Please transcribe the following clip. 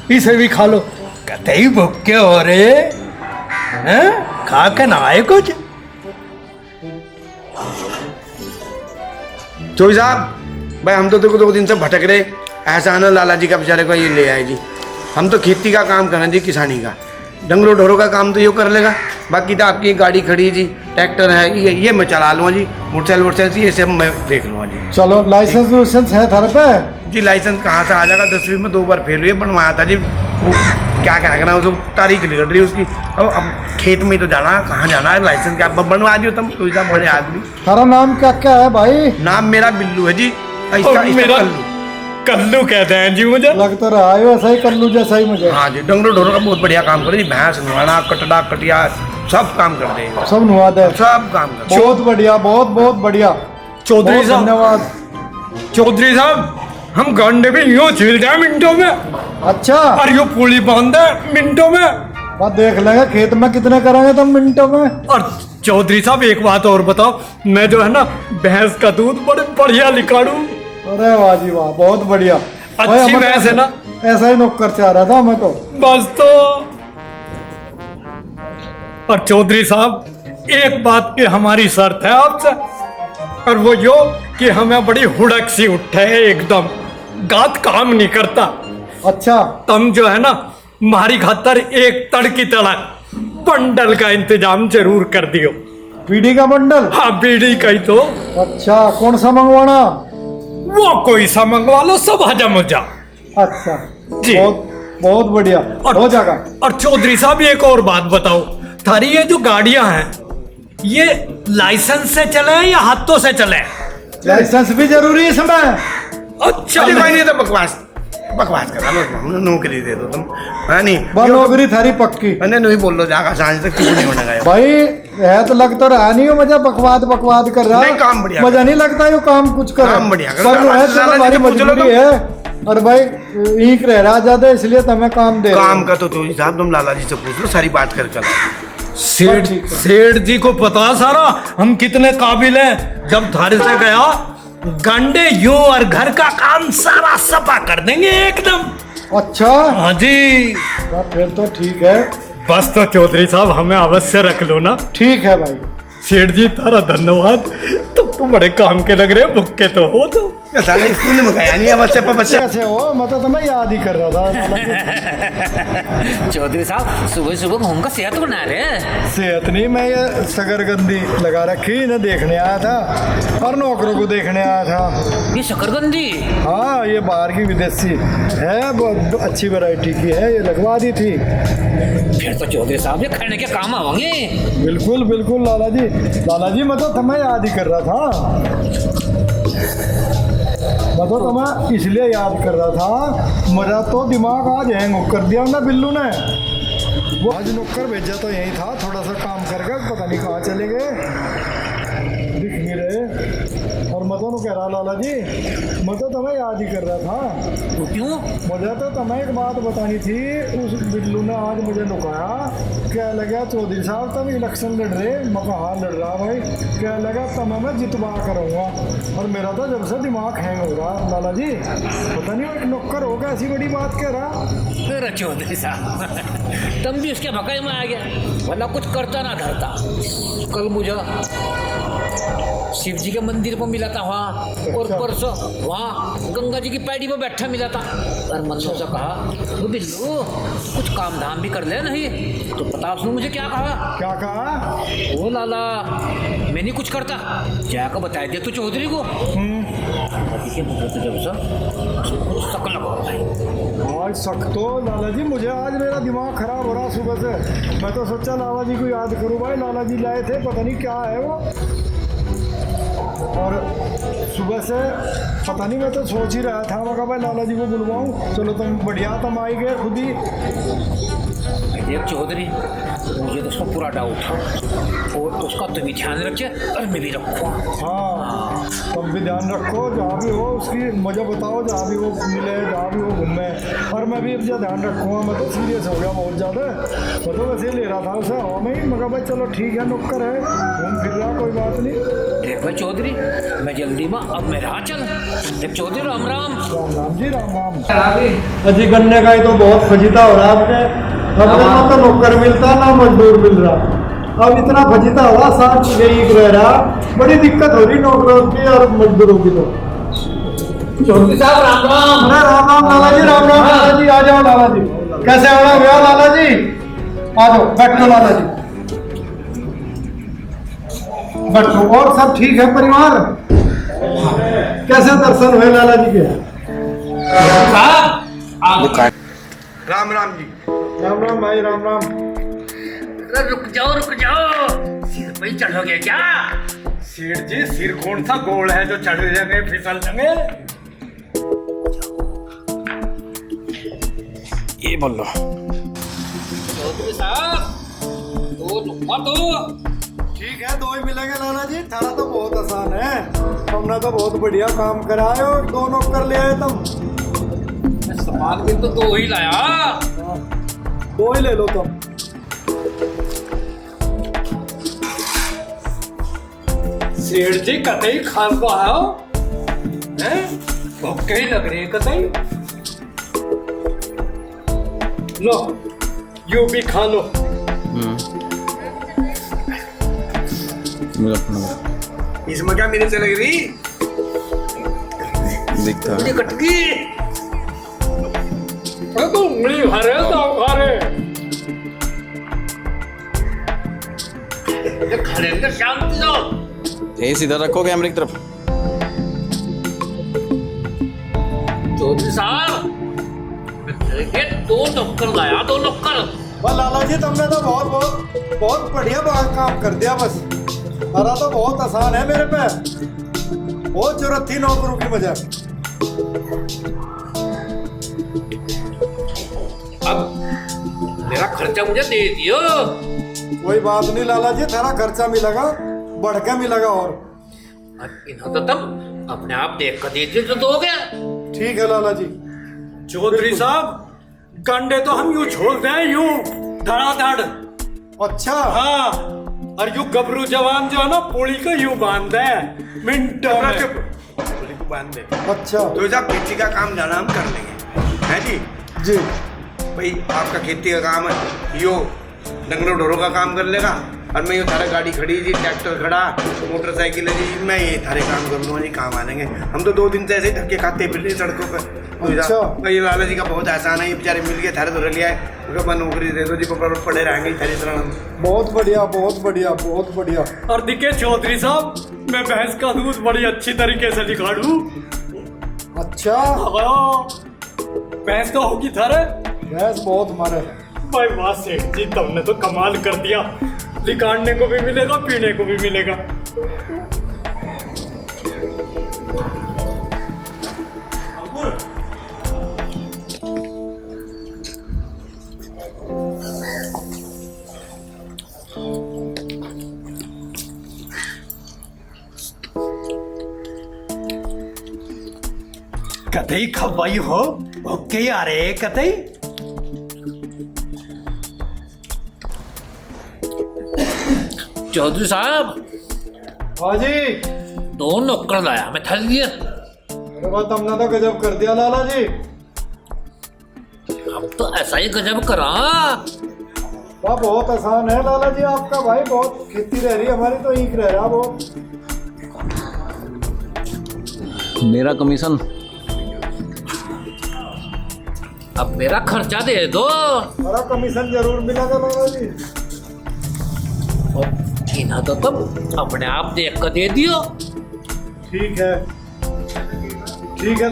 इसे भी खा लो। कहते ही भूखे हो रे हैं, खा के ना आए कुछ। चौधरी साहब भाई हम तो देखो 2 दिन से भटक रहे, ऐसा ना लाला जी का बेचारे को ये ले आए जी। हम तो खेती का काम करें जी, किसानी का, डंगरों ढोरों का काम तो ये कर लेगा। बाकी तो आपकी गाड़ी खड़ी है जी, ट्रैक्टर है, ये मैं चला लूँगा जी, मोटरसाइकिल ये सब मैं देख लूँगा जी। चलो लाइसेंस वाइसेंस है थारे पे? जी लाइसेंस कहाँ से आ जाएगा, 10वीं में 2 बार फेल हुई, बनवाया था जी। वो क्या कहना उसको, तारीख निकल रही है उसकी। अब खेत में तो जाना है, कहाँ जाना है, लाइसेंस क्या बनवा दियो तुम, कोई सा बड़े आदमी। थारा नाम क्या क्या है भाई? नाम मेरा बिल्लू है जी। मेरा कल्लू कहते हैं जी मुझे। लग तो रहा है वैसा ही कल्लू जैसा ही मुझे। हाँ जी, डंगरों ढोरों का बहुत बढ़िया काम करे जी, भैंस नुहाना, कटड़ा कटिया सब काम करते हैं, सब नुआ दे, सब काम करते हैं। बहुत बढ़िया, बहुत बहुत बढ़िया। चौधरी बहुत साहब, धन्यवाद। चौधरी साहब हम गंडे भी यूं छिल जाए मिनटों में, अच्छा और यूं पुली बांध दे मिनटों में। बात देख लेंगे खेत में कितने करेंगे तुम मिनटों में। और चौधरी साहब एक बात और बताओ, मैं जो है ना भैंस का दूध बड़े बढ़िया निकालू। अरे वाह जी वाह, बहुत बढ़िया। भाई, अच्छी हमें भैंस है ना? ऐसा ही नौकर चाह रहा था हमें तो। बस तो। और चौधरी साहब एक बात की हमारी शर्त है आपसे, और वो यो कि हमें बड़ी हुड़क सी उठे है, एकदम गात काम नहीं करता। अच्छा तुम जो है ना हमारी खातर एक तड़की तड़क बंडल का इंतजाम जरूर कर दियो। बीड़ी का बंडल? हाँ बीड़ी का ही तो। अच्छा कौन सा मंगवाना? वो कोई सा मंगवा लो, सब हजम हो जा। अच्छा जी। बहुत बहुत बढ़िया हो जाएगा। और चौधरी साहब एक और बात बताओ, थारी ये जो गाड़ियां हैं ये लाइसेंस से चले या हाथों से चले? लाइसेंस भी जरूरी है इसमें? अच्छा अरे कोई नहीं, तो बकवास करा लो, नौकरी दे दो तुम, है नहीं? नौकरी थारी पक्की। मैंने नहीं बोल लो, जागा सांझ तक कुछ नहीं होने गया भाई है तो लग तो रहा नहीं हो मजा, बकवाद बकवाद कर रहा। नहीं, काम बढ़िया मजा नहीं लगता ये काम कुछ कर। काम बढ़िया कर। पर है तो हमारी मजबूरी है, और भाई एक रह रहा ज्यादा इसलिए तुम्हें काम दे। काम का तो चौधरी साहब तुम लाला जी से पूछ लो, सारी बात कर कर। सेठ जी को पता सारा हम कितने काबिल हैं। जब थारे से गया गंडे यूं और घर का काम सारा सफा कर देंगे एकदम। अच्छा हाँ जी। फिर तो ठीक है। बस तो चौधरी साहब हमें अवश्य रख लो ना। ठीक है भाई। सेठ जी तारा धन्यवाद, तुम बड़े काम के लग रहे हो, भुक्के तो हो तो। स्कूल में गया नहीं, बच्चे पर बच्चे कैसे हो? मतलब तुम्हें याद ही कर रहा था। चौधरी साहब सुबह सुबह घूम कर सेहत बना रहे। सेहत नहीं, मैं ये शकरगंदी लगा रखी इन्हें देखने आया था, और नौकरों को देखने आया था। ये शकरगंदी? हाँ ये बाहर की विदेशी है, बहुत अच्छी वैरायटी की है, ये लगवा दी थी। फिर तो चौधरी साहब ये खाने के काम आवेंगे। बिल्कुल बिल्कुल लाला जी मैं तो तुम्हें याद ही कर रहा था। मैं तो तुम्हें इसलिए याद कर रहा था, मेरा तो दिमाग आज हैंग कर दिया ना बिल्लू ने। वो आज नौकर भेजा तो यही था, थोड़ा सा काम करके पता नहीं कहाँ चले गए, दिख नहीं रहे। और मैं तो कह रहा लाला जी, मैं तो तुम्हें याद ही कर रहा था। तो क्यों? मुझे तो तुम्हें एक बात बतानी थी। उस बिल्लू ने आज मुझे लुकाया, क्या लगा चौधरी साहब तुम इलेक्शन लड़ रहे? मैं कहा हाँ लड़ रहा भाई। क्या लगा तुम्हें मैं जितवा करूँगा, और मेरा तो जब से दिमाग हैंग हो रहा लाला जी। पता नहीं एक नौकर होगा ऐसी बड़ी बात कह रहा। फिर चौधरी साहब तुम भी उसके भकाई में आ गया, वरना कुछ करता ना धरता। कल मुझे शिव जी के मंदिर पर मिला था वहाँ, और परसों वहाँ गंगा जी की पैड़ी पर बैठा मिला था। और मन से कहा वो बिल्लू कुछ काम धाम भी कर ले नहीं। तो पता उसने मुझे क्या कहा? क्या कहा? वो लाला मैं नहीं कुछ करता, जाकर बता दिया तू चौधरी को। देखिए मुझे तो जब से कुछ शक लगा भाई। आज शक तो लाला जी मुझे, आज मेरा दिमाग खराब हो रहा सुबह से। मैं तो सोचा लाला जी को याद करूँ भाई, लाला जी लाए थे पता नहीं क्या है वो। और सुबह से पता नहीं, मैं तो सोच ही रहा था, मैं कहा भाई लाला जी को बुलवाऊं। चलो तुम बढ़िया, तुम आई गए खुद ही। देख चौधरी मुझे तो उसका पूरा डाउट था, और उसका तुम भी ध्यान रखे और मैं भी रखूँ। हाँ तुम भी ध्यान रखो, जहाँ भी हो उसकी मुझे बताओ, जहाँ भी वो मिले, जहाँ भी वो घूमे। और मैं भी अपना ध्यान रखूँगा। मैं तो सीरियस हो गया बहुत ज़्यादा। मैं तो वैसे ले रहा था उसे हवा में ही। मैं कहा भाई चलो ठीक है, नौकर है, घूम फिर रहा, कोई बात नहीं। देख भाई चौधरी मैं जल्दी में अब मेरे यहाँ चल चौधरी राम राम। राम राम जी, राम राम। अजी गन्ने का ही तो बहुत फजीता हो रहा है आपने। हमने ना तो नौकर मिलता ना मजदूर मिल रहा। अब इतना फजीता हो रहा, साथ यही रह रहा, बड़ी दिक्कत हो रही नौकरों की और मजदूरों की। तो चौधरी साहब राम राम। अरे राम राम लाला जी, राम राम लाला जी। आ जाओ लाला जी, कैसे होना गया लाला जी? आ जाओ, बैठो लाला जी, बैठो। और सब ठीक है परिवार? कैसे दर्शन हुए लाला जी के? राम राम जी। राम राम भाई, राम राम। रुक जाओ सिर पे चढ़ोगे क्या? सेठ जी सिर कौन सा गोल है जो चढ़ जाएंगे फिसल जाएंगे? ये बोलो चौधरी साहब दो ठीक है, दो ही मिलेंगे लाला जी। थारा तो बहुत आसान है, तुमने तो बहुत बढ़िया काम कराए और दो नौकर ले आए तुम। सामान भी तो दो ही लाया। दो ही ले लो तुम। सेठ जी कतई खान को आओ हैं? भूखे ही लग रही है कतई। लो यू भी खा लो। इसमें क्या मेरे से लग रही? दिखता मुझे कटकी तो उंगली खा रहे हो तो खा रहे। ये खड़े शांति दो। यही सीधा रखो कैमरे की तरफ। चौधरी साहब दो नौकर लाया, दो नौकर। वाह लाला जी, तुमने तो बहुत बढ़िया काम कर दिया। बस हरा तो बहुत आसान है मेरे पे। बहुत जरूरत थी नौकरों की मुझे। अब मेरा खर्चा मुझे दे दियो। कोई बात नहीं लाला जी, तेरा खर्चा मिलेगा, बढ़ के मिलेगा। और अब इन्हें तो तुम अपने आप देख कर दे दियो तो दोगे। ठीक है लाला जी। चौधरी साहब गंडे तो हम यूं छोड़ते हैं यूं धड़ाधड़। अच्छा हाँ, और यूं गबरू जवान जो है ना पोली को यूं बांध दे मिनटों में। पुलिस को बांध दे। अच्छा तो जब खेती का काम जाना हम कर लेंगे, है जी? जी। भाई आपका खेती का काम है, यो डंगरों ढोरों का काम कर लेगा और मैं ये थारा गाड़ी खड़ी जी, ट्रैक्टर खड़ा, मोटरसाइकिल है जी, मैं ये थारे काम कर लूँगा जी, काम आ जाएंगे। हम तो 2 दिन से ऐसे धक्के खाते फिर रहे सड़कों पर। अच्छा। ये लाला जी का बहुत एहसान है, ये बेचारे मिल गए थारे तो रह लिया है, उनका नौकरी दे दो जी, पड़े रहेंगे थारी तरह। बहुत बढ़िया, बहुत बढ़िया, बहुत बढ़िया। और दिखे चौधरी साहब मैं भैंस का दूध बड़ी अच्छी तरीके से निकालूं। अच्छा, हाँ, भैंस तो होगी थारे। गैस बहुत मारे। भाई वाह सेठ जी, तुमने तो कमाल कर दिया। निकालने को भी मिलेगा, पीने को भी मिलेगा। कतई खवाई हो ओके यारे कतई। चौधरी साहब हाँ जी। 2 नौकर लाया, मैं थक गया। अरे वाह, तुमने तो गजब कर दिया लाला जी। अब तो ऐसा ही गजब करा। वाह, बहुत आसान है लाला जी आपका। भाई बहुत खेती रह रही है हमारी तो ईख रह रहा बहुत। मेरा कमीशन अब मेरा खर्चा दे दो। हमारा कमीशन जरूर मिलेगा लाला जी। इन्हें तो तुम अपने आप देख कर दे दियो। ठीक है, ठीक है।